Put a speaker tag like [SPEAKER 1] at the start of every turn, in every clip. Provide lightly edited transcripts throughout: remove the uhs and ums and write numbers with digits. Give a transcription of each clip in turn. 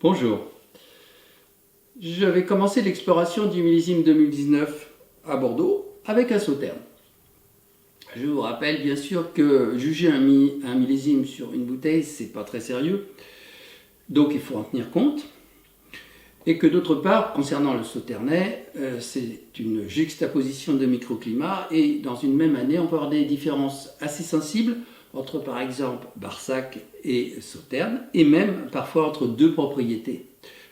[SPEAKER 1] Bonjour. Je vais commencer l'exploration du millésime 2019 à Bordeaux avec un sauterne. Je vous rappelle bien sûr que juger un millésime sur une bouteille, c'est pas très sérieux, donc il faut en tenir compte. Et que d'autre part, concernant le sauternais, c'est une juxtaposition de microclimats et dans une même année, on peut avoir des différences assez sensibles entre par exemple Barsac et Sauternes, et même parfois entre deux propriétés,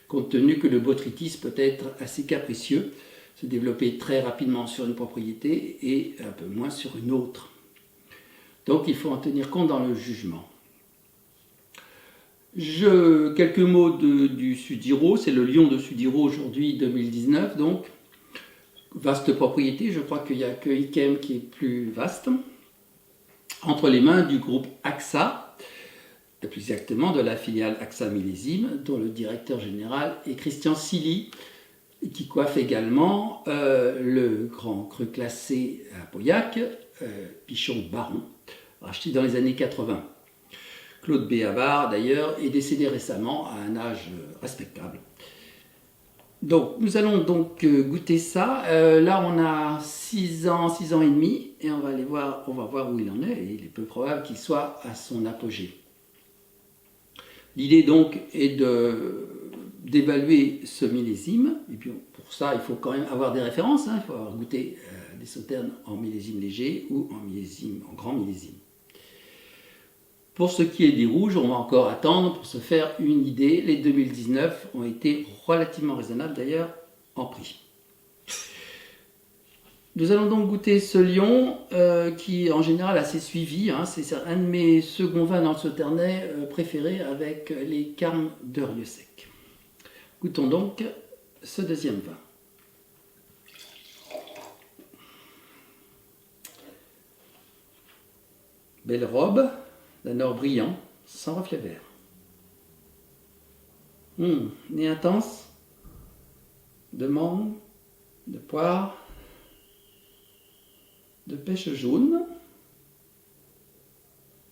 [SPEAKER 1] compte tenu que le botrytis peut être assez capricieux, se développer très rapidement sur une propriété et un peu moins sur une autre. Donc il faut en tenir compte dans le jugement. Quelques mots du Sudiro, c'est le Lion de Sudiro aujourd'hui 2019, donc vaste propriété, je crois qu'il n'y a que Ikem qui est plus vaste, entre les mains du groupe AXA, plus exactement de la filiale AXA Millésime, dont le directeur général est Christian Silly, qui coiffe également le grand cru classé à Pauillac, Pichon Baron, racheté dans les années 80. Claude Béavard, d'ailleurs, est décédé récemment à un âge respectable. Donc, nous allons donc goûter ça. Là, on a 6 ans et demi, et on va voir où il en est, et il est peu probable qu'il soit à son apogée. L'idée donc est d'évaluer ce millésime, et puis pour ça, il faut quand même avoir des références, il faut avoir goûté des sauternes en millésime léger ou en grand millésime. Pour ce qui est des rouges, on va encore attendre pour se faire une idée. Les 2019 ont été relativement raisonnables d'ailleurs en prix. Nous allons donc goûter ce Lion qui est en général assez suivi. C'est un de mes seconds vins dans le sauternais préférés avec les carmes de Rieux-Sec. Goûtons donc ce deuxième vin. Belle robe, d'un or brillant, sans reflet vert. Nez intense, de mangue, de poire, de pêche jaune,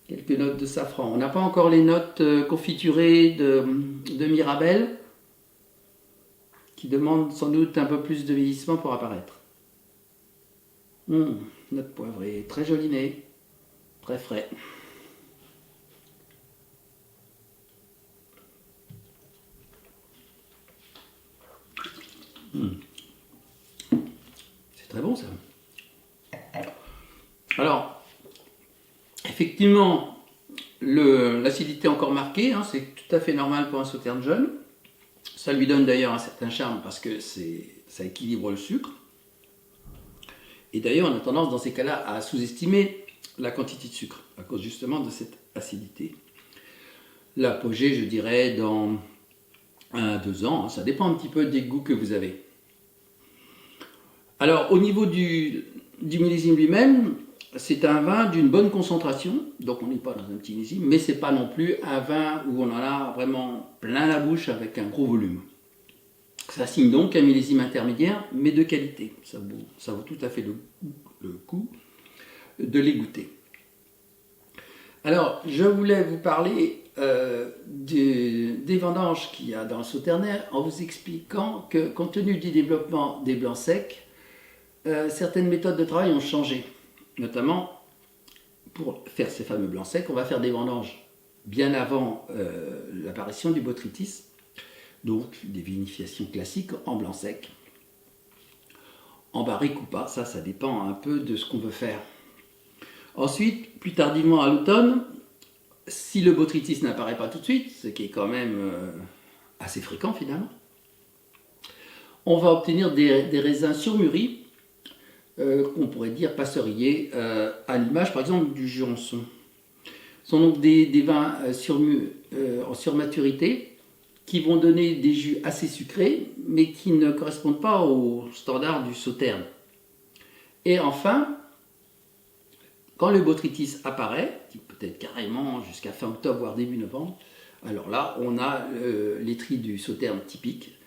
[SPEAKER 1] quelques notes de safran. On n'a pas encore les notes confiturées de Mirabelle, qui demandent sans doute un peu plus de vieillissement pour apparaître. Note poivrée, très joli nez, très frais. C'est très bon ça. Alors, effectivement, l'acidité encore marquée, c'est tout à fait normal pour un sauterne jeune. Ça lui donne d'ailleurs un certain charme parce que ça équilibre le sucre. Et d'ailleurs, on a tendance dans ces cas-là à sous-estimer la quantité de sucre à cause justement de cette acidité. L'apogée, je dirais, dans 1 à 2 ans, ça dépend un petit peu des goûts que vous avez. Alors, au niveau du millésime lui-même, c'est un vin d'une bonne concentration, donc on n'est pas dans un petit millésime, mais c'est pas non plus un vin où on en a vraiment plein la bouche avec un gros volume. Ça signe donc un millésime intermédiaire, mais de qualité. Ça vaut tout à fait le coup de les goûter. Alors, je voulais vous parler des vendanges qu'il y a dans le sauternais en vous expliquant que, compte tenu du développement des blancs secs, certaines méthodes de travail ont changé. Notamment, pour faire ces fameux blancs secs, on va faire des vendanges bien avant l'apparition du botrytis, donc des vinifications classiques en blanc sec. En barrique ou pas, ça dépend un peu de ce qu'on veut faire. Ensuite, plus tardivement à l'automne, si le botrytis n'apparaît pas tout de suite, ce qui est quand même assez fréquent finalement, on va obtenir des raisins surmûris, qu'on pourrait dire passeuriers, à l'image par exemple du Jurançon. Ce sont donc des vins en surmaturité qui vont donner des jus assez sucrés, mais qui ne correspondent pas au standard du sauterne. Et enfin, quand le botrytis apparaît, qui peut être carrément jusqu'à fin octobre, voire début novembre, alors là, on a les tris du sauterne typique,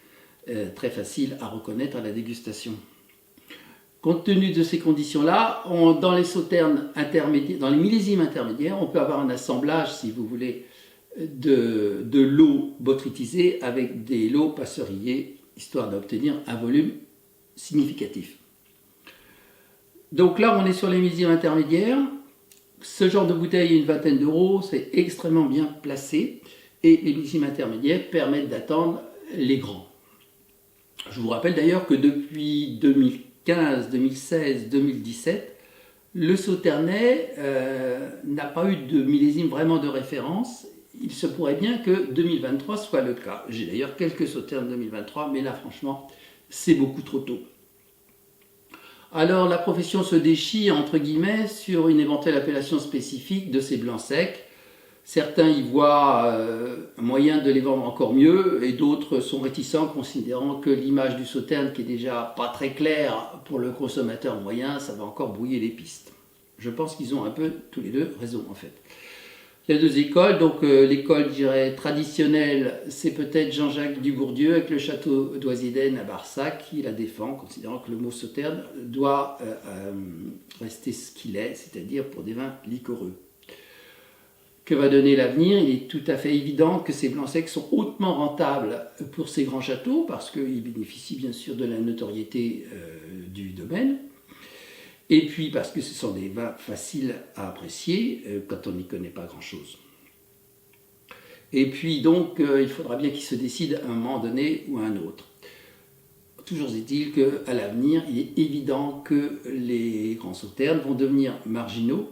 [SPEAKER 1] très facile à reconnaître à la dégustation. Compte tenu de ces conditions-là, dans les sauternes intermédiaires, dans les millésimes intermédiaires, on peut avoir un assemblage, si vous voulez, de l'eau botrytisée avec des lots passerillés, histoire d'obtenir un volume significatif. Donc là, on est sur les millésimes intermédiaires. Ce genre de bouteille est une vingtaine d'euros, c'est extrêmement bien placé. Et les millésimes intermédiaires permettent d'attendre les grands. Je vous rappelle d'ailleurs que depuis 2015, 2016, 2017, le Sauternais n'a pas eu de millésime vraiment de référence. Il se pourrait bien que 2023 soit le cas. J'ai d'ailleurs quelques Sauternes 2023, mais là franchement, c'est beaucoup trop tôt. Alors la profession se déchire entre guillemets sur une éventuelle appellation spécifique de ces blancs secs. Certains y voient un moyen de les vendre encore mieux et d'autres sont réticents considérant que l'image du Sauterne qui est déjà pas très claire pour le consommateur moyen, ça va encore brouiller les pistes. Je pense qu'ils ont un peu tous les deux raison en fait. Il y a deux écoles, donc l'école, je dirais, traditionnelle, c'est peut-être Jean-Jacques Dubourdieu avec le château d'Oisiden à Barsac qui la défend, considérant que le mot Sauterne doit rester ce qu'il est, c'est-à-dire pour des vins liquoreux. Que va donner l'avenir? Il est tout à fait évident que ces blancs secs sont hautement rentables pour ces grands châteaux, parce qu'ils bénéficient bien sûr de la notoriété du domaine. Et puis parce que ce sont des vins faciles à apprécier quand on n'y connaît pas grand-chose. Et puis donc il faudra bien qu'ils se décident à un moment donné ou à un autre. Toujours est-il qu'à l'avenir, il est évident que les grands sauternes vont devenir marginaux.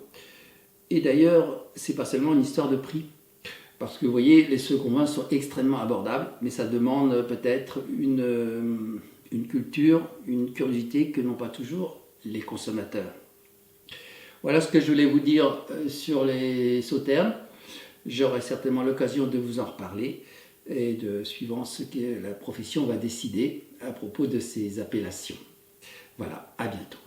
[SPEAKER 1] Et d'ailleurs, c'est pas seulement une histoire de prix. Parce que vous voyez, les seconds vins sont extrêmement abordables, mais ça demande peut-être une culture, une curiosité que n'ont pas toujours les consommateurs. Voilà ce que je voulais vous dire sur les sauternes. J'aurai certainement l'occasion de vous en reparler et suivant ce que la profession va décider à propos de ces appellations. Voilà, à bientôt.